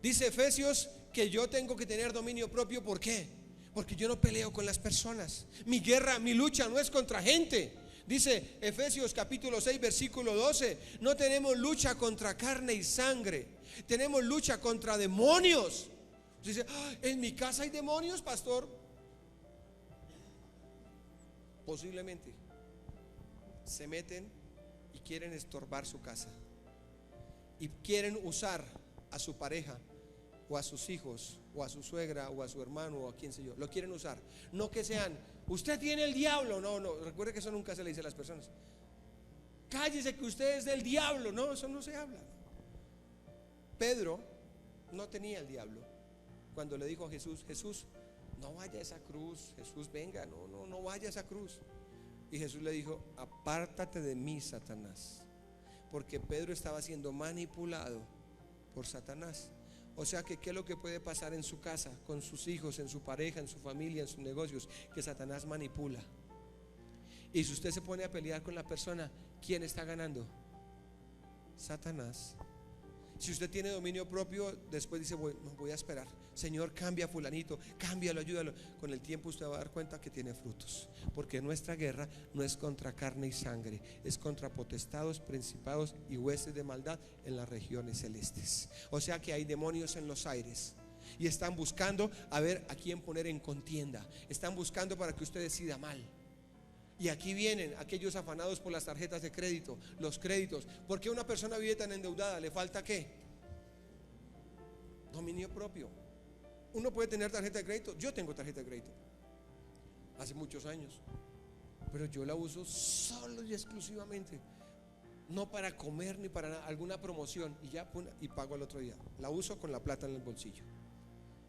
Dice Efesios que yo tengo que tener dominio propio. ¿Por qué? Porque yo no peleo con las personas. Mi guerra, mi lucha no es contra gente. Dice Efesios capítulo 6 versículo 12: no tenemos lucha contra carne y sangre, tenemos lucha contra demonios. Dice: ¿en mi casa hay demonios, pastor? Posiblemente se meten y quieren estorbar su casa, y quieren usar a su pareja, o a sus hijos, o a su suegra, o a su hermano, o a quien sé yo. Lo quieren usar. No que sean: usted tiene el diablo. No, no, recuerde que eso nunca se le dice a las personas. Cállese que usted es del diablo. No, eso no se habla. Pedro no tenía el diablo. Cuando le dijo a Jesús: Jesús, no vaya a esa cruz. Jesús, venga, no vaya a esa cruz. Y Jesús le dijo: apártate de mí, Satanás. Porque Pedro estaba siendo manipulado por Satanás. O sea que ¿qué es lo que puede pasar en su casa, con sus hijos, en su pareja, en su familia, en sus negocios? Que Satanás manipula. Y si usted se pone a pelear con la persona, ¿quién está ganando? Satanás. Si usted tiene dominio propio, después dice: voy a esperar. Señor, cambia a fulanito, cámbialo, ayúdalo. Con el tiempo usted va a dar cuenta que tiene frutos. Porque nuestra guerra no es contra carne y sangre, es contra potestados, principados y huestes de maldad en las regiones celestes. O sea que hay demonios en los aires, y están buscando a ver a quién poner en contienda. Están buscando para que usted decida mal. Y aquí vienen aquellos afanados por las tarjetas de crédito, los créditos. ¿Por qué una persona vive tan endeudada? ¿Le falta qué? Dominio propio. Uno puede tener tarjeta de crédito. Yo tengo tarjeta de crédito hace muchos años, pero yo la uso solo y exclusivamente, no para comer ni para alguna promoción, y ya y pago al otro día. La uso con la plata en el bolsillo,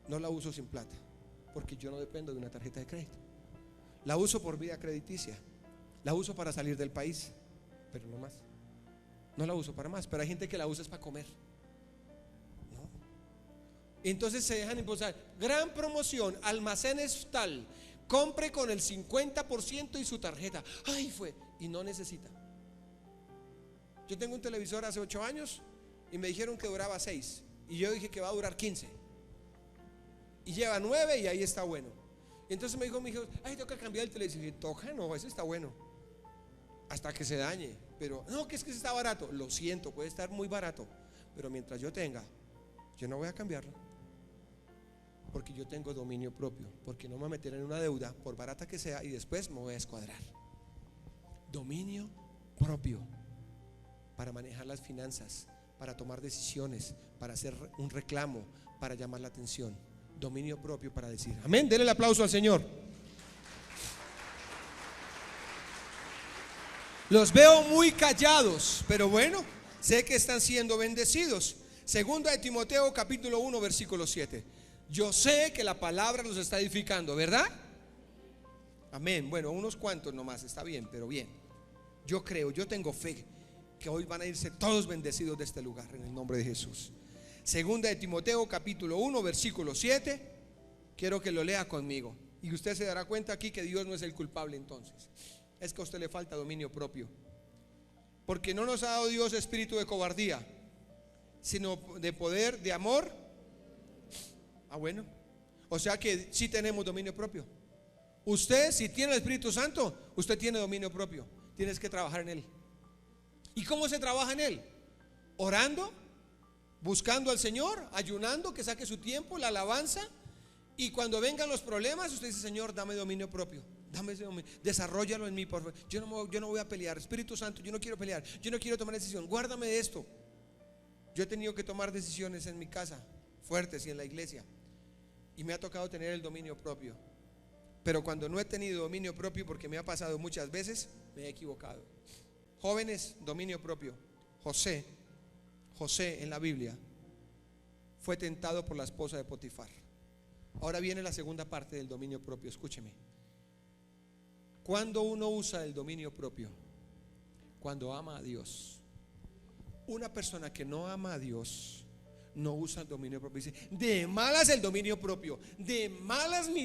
no la uso sin plata, porque yo no dependo de una tarjeta de crédito. La uso por vida crediticia, la uso para salir del país, pero no más. No la uso para más, pero hay gente que la usa es para comer, ¿no? Entonces se dejan impulsar. Gran promoción, almacenes tal, compre con el 50% y su tarjeta. Ay, fue, y no necesita. Yo tengo un televisor hace 8 años y me dijeron que duraba 6, y yo dije que va a durar 15, y lleva 9 y ahí está bueno. Entonces me dijo mi hijo, ay, toca cambiar el televisor. Y dije, toca, no, ese está bueno hasta que se dañe. Pero no, que es que está barato. Lo siento, puede estar muy barato, pero mientras yo tenga, yo no voy a cambiarlo, porque yo tengo dominio propio, porque no me voy a meter en una deuda por barata que sea y después me voy a escuadrar. Dominio propio para manejar las finanzas, para tomar decisiones, para hacer un reclamo, para llamar la atención. Dominio propio para decir amén. Denle el aplauso al Señor. Los veo muy callados, pero bueno, sé que están siendo bendecidos. Segunda de Timoteo capítulo 1 versículo 7. Yo sé que la palabra los está edificando, ¿verdad? Amén. Bueno, unos cuantos nomás, está bien, pero bien. Yo creo, yo tengo fe que hoy van a irse todos bendecidos de este lugar en el nombre de Jesús. Segunda de Timoteo capítulo 1 versículo 7. Quiero que lo lea conmigo, y usted se dará cuenta aquí que Dios no es el culpable entonces. Es que a usted le falta dominio propio, porque no nos ha dado Dios espíritu de cobardía, sino de poder, de amor. Bueno, o sea que sí tenemos dominio propio. Usted, si tiene el Espíritu Santo, usted tiene dominio propio. Tienes que trabajar en él. ¿Y cómo se trabaja en él? Orando, buscando al Señor, ayunando, que saque su tiempo, la alabanza. Y cuando vengan los problemas, usted dice: Señor, dame dominio propio, dame ese dominio, desarróllalo en mí, por favor. Yo no voy a pelear. Espíritu Santo, yo no quiero pelear, yo no quiero tomar decisión, guárdame de esto. Yo he tenido que tomar decisiones en mi casa fuertes y en la iglesia, y me ha tocado tener el dominio propio. Pero cuando no he tenido dominio propio, porque me ha pasado muchas veces, me he equivocado. Jóvenes, dominio propio. José en la Biblia fue tentado por la esposa de Potifar. Ahora viene la segunda parte del dominio propio. Escúcheme. Cuando uno usa el dominio propio, cuando ama a Dios. Una persona que no ama a Dios no usa el dominio propio. Dice: de malas el dominio propio, de malas mi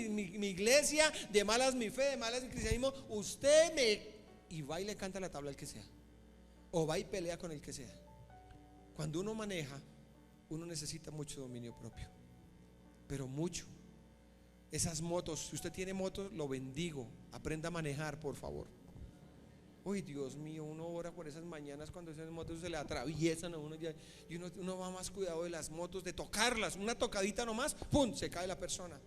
iglesia, de malas mi fe, de malas mi cristianismo. Y va y le canta la tabla al que sea, o va y pelea con el que sea. Cuando uno maneja, uno necesita mucho dominio propio, pero mucho. Esas motos, si usted tiene motos, lo bendigo. Aprenda a manejar, por favor. Uy, Dios mío, uno ora por esas mañanas cuando esas motos se le atraviesan a uno, y uno va más cuidado de las motos, de tocarlas. Una tocadita nomás, ¡pum!, se cae la persona.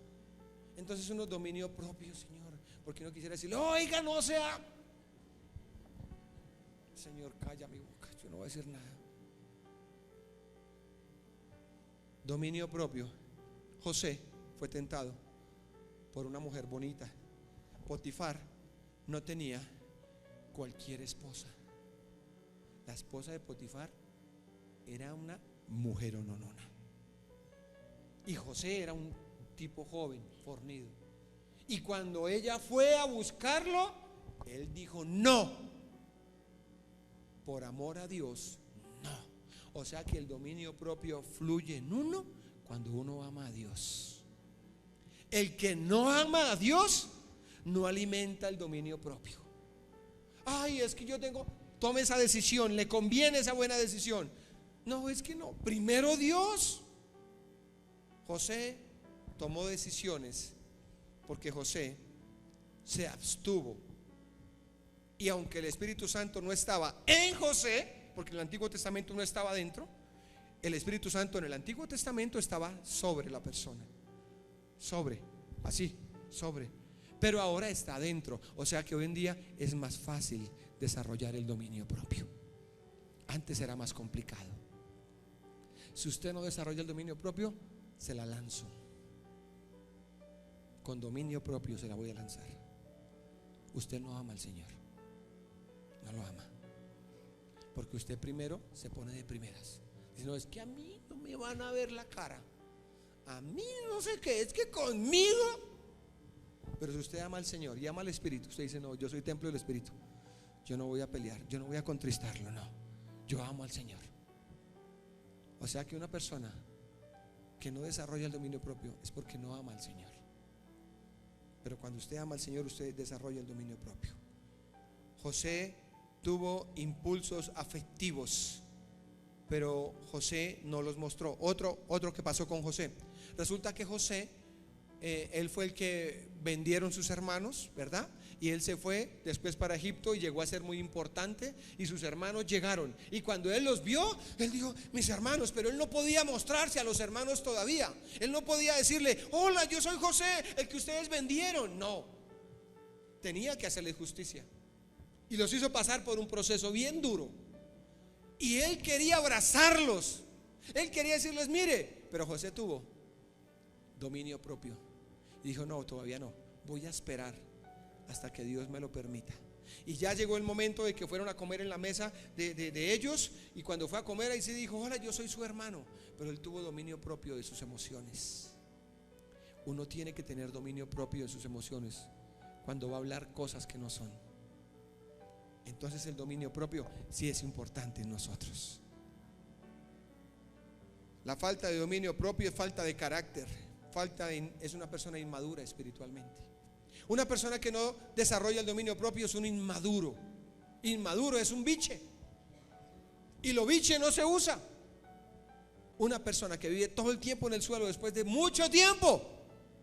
Entonces uno dominio propio, Señor, porque uno quisiera decirle: oiga, no sea. Señor, calla mi boca, yo no voy a decir nada. Dominio propio. José fue tentado por una mujer bonita. Potifar no tenía cualquier esposa. La esposa de Potifar era una mujer ononona, y José era un tipo joven, fornido. Y cuando ella fue a buscarlo, él dijo: no, por amor a Dios, no. O sea que el dominio propio fluye en uno cuando uno ama a Dios. El que no ama a Dios no alimenta el dominio propio. Ay, es que tome esa decisión, le conviene esa buena decisión. No, es que no, primero Dios. José tomó decisiones porque José se abstuvo. Y aunque el Espíritu Santo no estaba en José, porque el Antiguo Testamento no estaba dentro, el Espíritu Santo en el Antiguo Testamento estaba sobre la persona. Sobre. Pero ahora está dentro. O sea que hoy en día es más fácil desarrollar el dominio propio. Antes era más complicado. Si usted no desarrolla el dominio propio, se la lanzo. Con dominio propio se la voy a lanzar. usted no ama al Señor. No lo ama. Porque usted primero se pone de primeras. Dice, no, es que a mí no me van a ver la cara. A mí no sé qué, es que conmigo. Pero si usted ama al Señor y ama al Espíritu, usted dice, no, yo soy templo del Espíritu. Yo no voy a pelear, yo no voy a contristarlo, no. Yo amo al Señor. O sea que una persona que no desarrolla el dominio propio es porque no ama al Señor. Pero cuando usted ama al Señor, usted desarrolla el dominio propio. José tuvo impulsos afectivos, pero José no los mostró. Otro que pasó con José. Resulta que José, él fue el que vendieron sus hermanos, ¿verdad? Y él se fue después para Egipto y llegó a ser muy importante. Y sus hermanos llegaron. Y cuando él los vio, él dijo, mis hermanos. Pero él no podía mostrarse a los hermanos todavía. Él no podía decirle, hola, yo soy José, el que ustedes vendieron. No, tenía que hacerle justicia. Y los hizo pasar por un proceso bien duro. Y él quería abrazarlos. Él quería decirles, mire. Pero José tuvo dominio propio. Y dijo, no, todavía no. Voy a esperar hasta que Dios me lo permita. Y ya llegó el momento de que fueron a comer en la mesa de ellos. Y cuando fue a comer, ahí se dijo, hola, yo soy su hermano. Pero él tuvo dominio propio de sus emociones. Uno tiene que tener dominio propio de sus emociones cuando va a hablar cosas que no son. Entonces el dominio propio sí es importante en nosotros. La falta de dominio propio es falta de carácter. Es una persona inmadura espiritualmente. Una persona que no desarrolla el dominio propio es un inmaduro. Inmaduro es un biche. Y lo biche no se usa. Una persona que vive todo el tiempo en el suelo después de mucho tiempo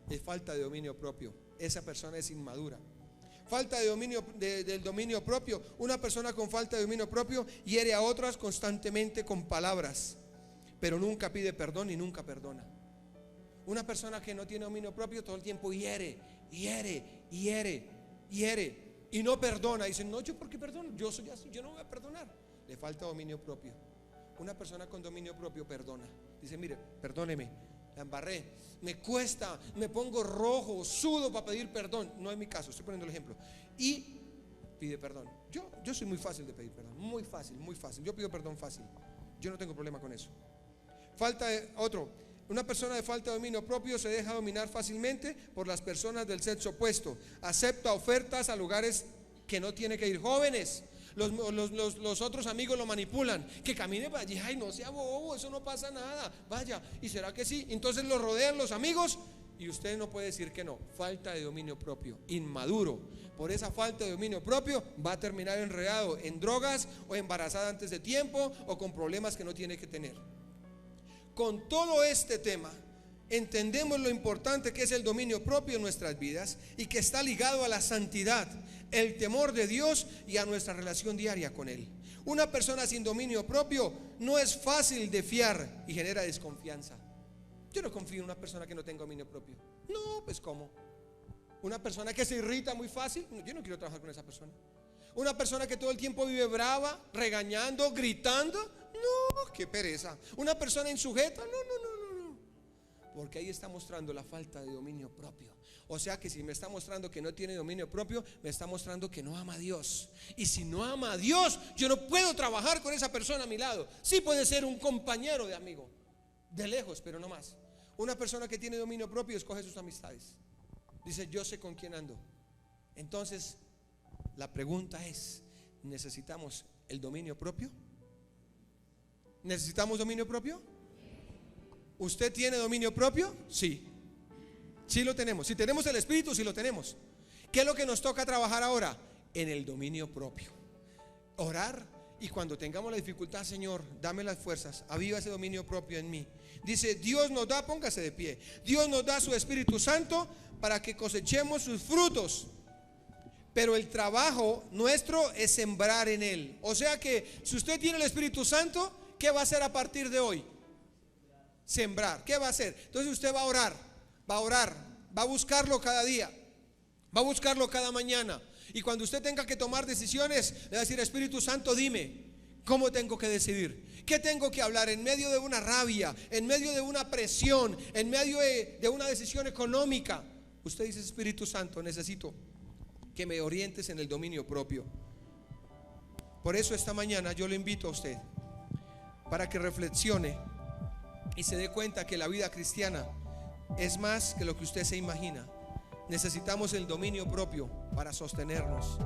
es falta de dominio propio. Esa persona es inmadura. Falta de dominio del dominio propio. Una persona con falta de dominio propio hiere a otras constantemente con palabras, pero nunca pide perdón y nunca perdona. Una persona que no tiene dominio propio todo el tiempo hiere y no perdona. Dicen, no, yo por qué perdono, yo soy así, yo no voy a perdonar. Le falta dominio propio. Una persona con dominio propio perdona. Dice, mire, perdóneme, la embarré, me cuesta, me pongo rojo, sudo para pedir perdón. No es mi caso, estoy poniendo el ejemplo. Y pide perdón. Yo soy muy fácil de pedir perdón, muy fácil. Yo pido perdón fácil, yo no tengo problema con eso. Una persona de falta de dominio propio se deja dominar fácilmente por las personas del sexo opuesto. Acepta ofertas a lugares que no tiene que ir. Jóvenes, los otros amigos lo manipulan. Que camine para allí, ay, no sea bobo, eso no pasa nada. Vaya, ¿y será que sí? Entonces lo rodean los amigos y usted no puede decir que no. Falta de dominio propio, inmaduro. Por esa falta de dominio propio va a terminar enredado en drogas o embarazada antes de tiempo o con problemas que no tiene que tener. Con todo este tema entendemos lo importante que es el dominio propio en nuestras vidas y que está ligado a la santidad, el temor de Dios y a nuestra relación diaria con Él. Una persona sin dominio propio no es fácil de fiar y genera desconfianza. Yo no confío en una persona que no tenga dominio propio. No, pues ¿cómo? Una persona que se irrita muy fácil, yo no quiero trabajar con esa persona. Una persona que todo el tiempo vive brava, regañando, gritando, no, qué pereza. Una persona insujeta, no. Porque ahí está mostrando la falta de dominio propio. O sea que si me está mostrando que no tiene dominio propio, me está mostrando que no ama a Dios. Y si no ama a Dios, yo no puedo trabajar con esa persona a mi lado. Sí puede ser un compañero de amigo, de lejos, pero no más. Una persona que tiene dominio propio escoge sus amistades. Dice, yo sé con quién ando. Entonces, la pregunta es, ¿necesitamos el dominio propio? ¿Necesitamos dominio propio? ¿Usted tiene dominio propio? Sí. Sí lo tenemos. Si tenemos el Espíritu, sí lo tenemos. ¿Qué es lo que nos toca trabajar ahora? En el dominio propio. Orar, y cuando tengamos la dificultad, Señor, dame las fuerzas, aviva ese dominio propio en mí. Dice, Dios nos da, póngase de pie, Dios nos da su Espíritu Santo para que cosechemos sus frutos. Pero el trabajo nuestro es sembrar en Él. O sea que si usted tiene el Espíritu Santo, ¿qué va a hacer a partir de hoy? Sembrar. ¿Qué va a hacer? Entonces usted va a orar, va a buscarlo cada día, va a buscarlo cada mañana. Y cuando usted tenga que tomar decisiones, le va a decir, Espíritu Santo, dime, ¿cómo tengo que decidir? ¿Qué tengo que hablar? En medio de una rabia, en medio de una presión, en medio de una decisión económica. Usted dice, Espíritu Santo, necesito que me orientes en el dominio propio. Por eso esta mañana yo le invito a usted para que reflexione y se dé cuenta que la vida cristiana es más que lo que usted se imagina. Necesitamos el dominio propio para sostenernos.